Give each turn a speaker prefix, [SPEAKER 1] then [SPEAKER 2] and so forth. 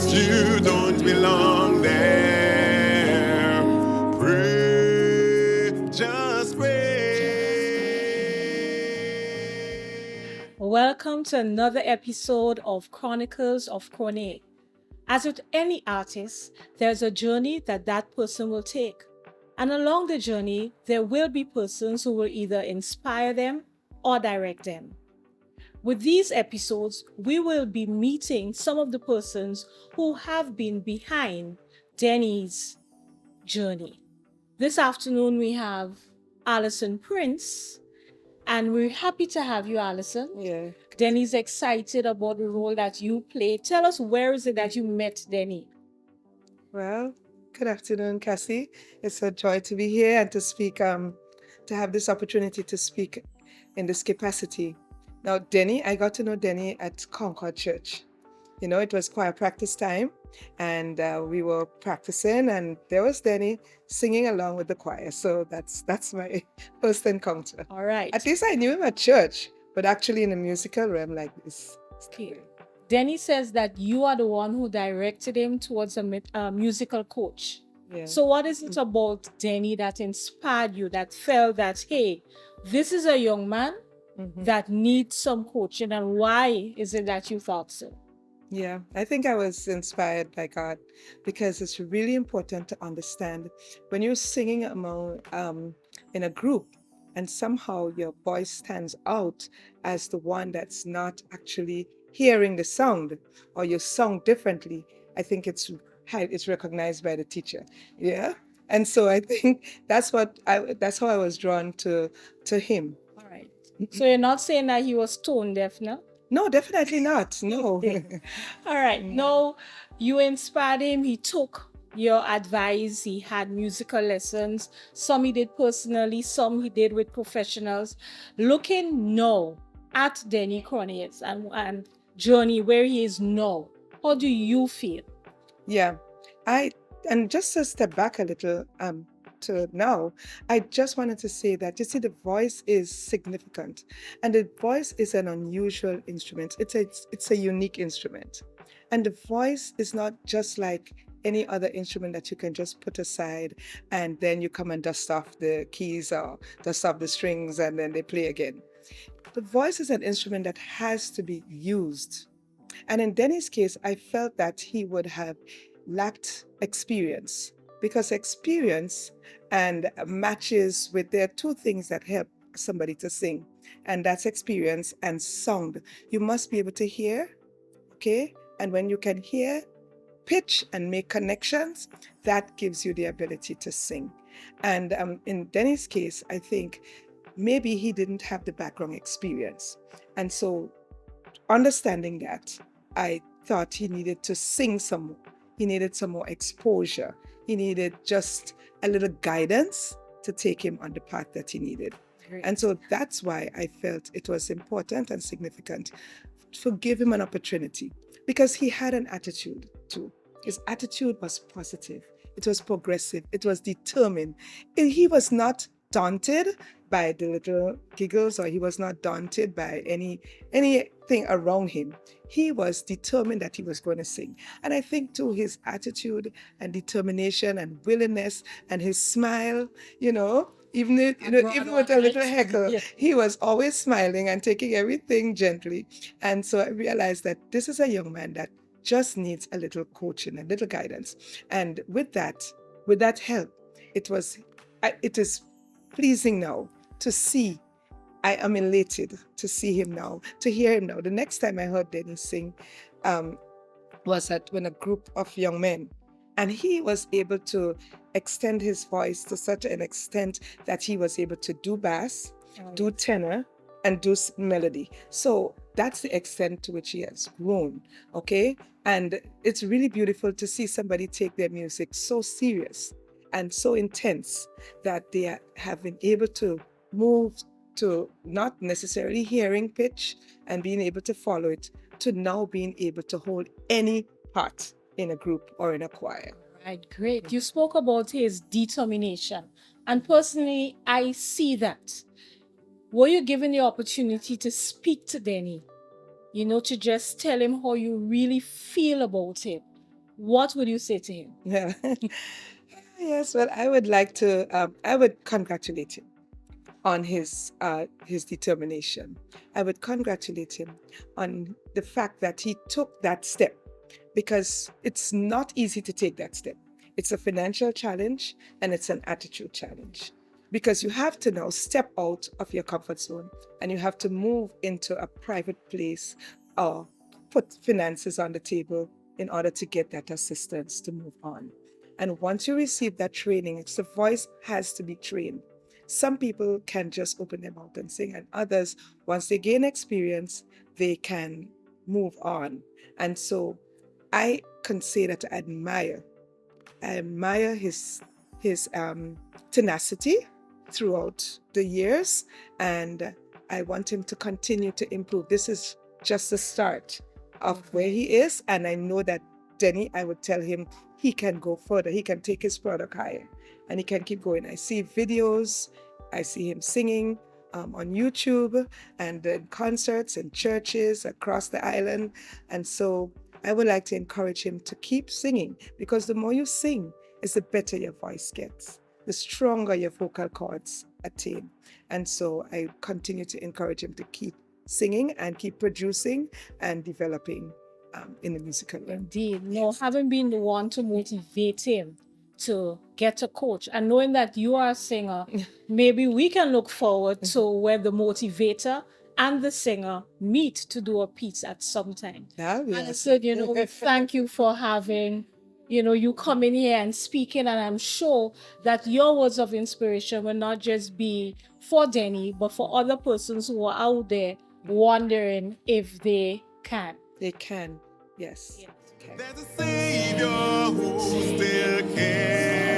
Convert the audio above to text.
[SPEAKER 1] You don't belong there. Pray, just pray.
[SPEAKER 2] Welcome to another episode of Chronicles of Cornet. As with any artist, there's a journey that person will take. And along the journey, there will be persons who will either inspire them or direct them. With these episodes, we will be meeting some of the persons who have been behind Denny's journey. This afternoon, we have Allison Prince, and we're happy to have you, Allison.
[SPEAKER 3] Yeah.
[SPEAKER 2] Denny's excited about the role that you play. Tell us, where is it that you met Denny?
[SPEAKER 3] Well, good afternoon, Cassie. It's a joy to be here and to speak, to have this opportunity to speak in this capacity. Now, Denny, I got to know Denny at Concord Church. You know, it was choir practice time, and we were practicing, and there was Denny singing along with the choir. So that's my first encounter.
[SPEAKER 2] All right.
[SPEAKER 3] At least I knew him at church, but actually in a musical realm like this.
[SPEAKER 2] Okay. Denny says that you are the one who directed him towards a musical coach.
[SPEAKER 3] Yeah.
[SPEAKER 2] So what is it about Denny that inspired you, that felt that, hey, this is a young man that needs some coaching, and why is it that you thought so?
[SPEAKER 3] Yeah, I think I was inspired by God because it's really important to understand when you're singing among in a group and somehow your voice stands out as the one that's not actually hearing the sound or you sung differently. I think it's recognized by the teacher. Yeah, and so I think that's how I was drawn to him.
[SPEAKER 2] All right. So you're not saying that he was tone deaf, no?
[SPEAKER 3] No, definitely not. No.
[SPEAKER 2] All right. No, you inspired him. He took your advice. He had musical lessons. Some he did personally, some he did with professionals. Looking now at Denny Cornelius and journey where he is now, how do you feel?
[SPEAKER 3] Yeah, and just to step back a little to now, I just wanted to say that you see, the voice is significant, and the voice is an unusual instrument. It's a unique instrument, and the voice is not just like any other instrument that you can just put aside and then you come and dust off the keys or dust off the strings and then they play again. The voice is an instrument that has to be used. And in Denny's case, I felt that he would have lacked experience, because experience and matches with, there are two things that help somebody to sing, and that's experience and sound. You must be able to hear, okay? And when you can hear, pitch and make connections, that gives you the ability to sing. And in Denny's case, I think maybe he didn't have the background experience. And so understanding that, I thought he needed to sing some more. He needed some more exposure. He needed just a little guidance to take him on the path that he needed.
[SPEAKER 2] Great.
[SPEAKER 3] And so that's why I felt it was important and significant to give him an opportunity, because he had an attitude too. His attitude was positive. It was progressive. It was determined. He was not daunted by the little giggles, or he was not daunted by anything around him. He was determined that he was going to sing. And I think too, his attitude and determination and willingness and his smile, even with a little heckle, he was always smiling and taking everything gently. And so I realized that this is a young man that just needs a little coaching, a little guidance. And with that help, it is pleasing now to see. I am elated to see him now, to hear him now. The next time I heard Denny sing was when a group of young men, and he was able to extend his voice to such an extent that he was able to do bass, do tenor, and do melody. So that's the extent to which he has grown, okay? And it's really beautiful to see somebody take their music so serious and so intense that they have been able to move to not necessarily hearing pitch and being able to follow it, to now being able to hold any part in a group or in a choir.
[SPEAKER 2] Right, great. You spoke about his determination, and personally, I see that. Were you given the opportunity to speak to Denny? To just tell him how you really feel about him? what would you say to him?
[SPEAKER 3] Yeah. Yes, well, I would like to, I would congratulate him on his determination. I would congratulate him on the fact that he took that step, because it's not easy to take that step. It's a financial challenge and it's an attitude challenge, because you have to now step out of your comfort zone and you have to move into a private place or put finances on the table in order to get that assistance to move on. And once you receive that training, it's the voice has to be trained. Some people can just open their mouth and sing, and others, once they gain experience, they can move on. And so I can say that I admire his tenacity throughout the years, and I want him to continue to improve. This is just the start of where he is, and I know that Denny, I would tell him he can go further. He can take his product higher, and he can keep going. I see videos, I see him singing on YouTube and in concerts and churches across the island, and so I would like to encourage him to keep singing, because the more you sing, is the better your voice gets, the stronger your vocal cords attain. And so I continue to encourage him to keep singing and keep producing and developing in the musical realm.
[SPEAKER 2] Indeed. No, having been the one to motivate him to get a coach and knowing that you are a singer, maybe we can look forward to where the motivator and the singer meet to do a piece at some time.
[SPEAKER 3] Yeah,
[SPEAKER 2] And I
[SPEAKER 3] yes.
[SPEAKER 2] said, thank you for having, you come in here and speaking. And I'm sure that your words of inspiration will not just be for Denny, but for other persons who are out there wondering if they can.
[SPEAKER 3] They can, yes.
[SPEAKER 2] Yes.
[SPEAKER 3] Can.
[SPEAKER 1] There's a Savior who still cares.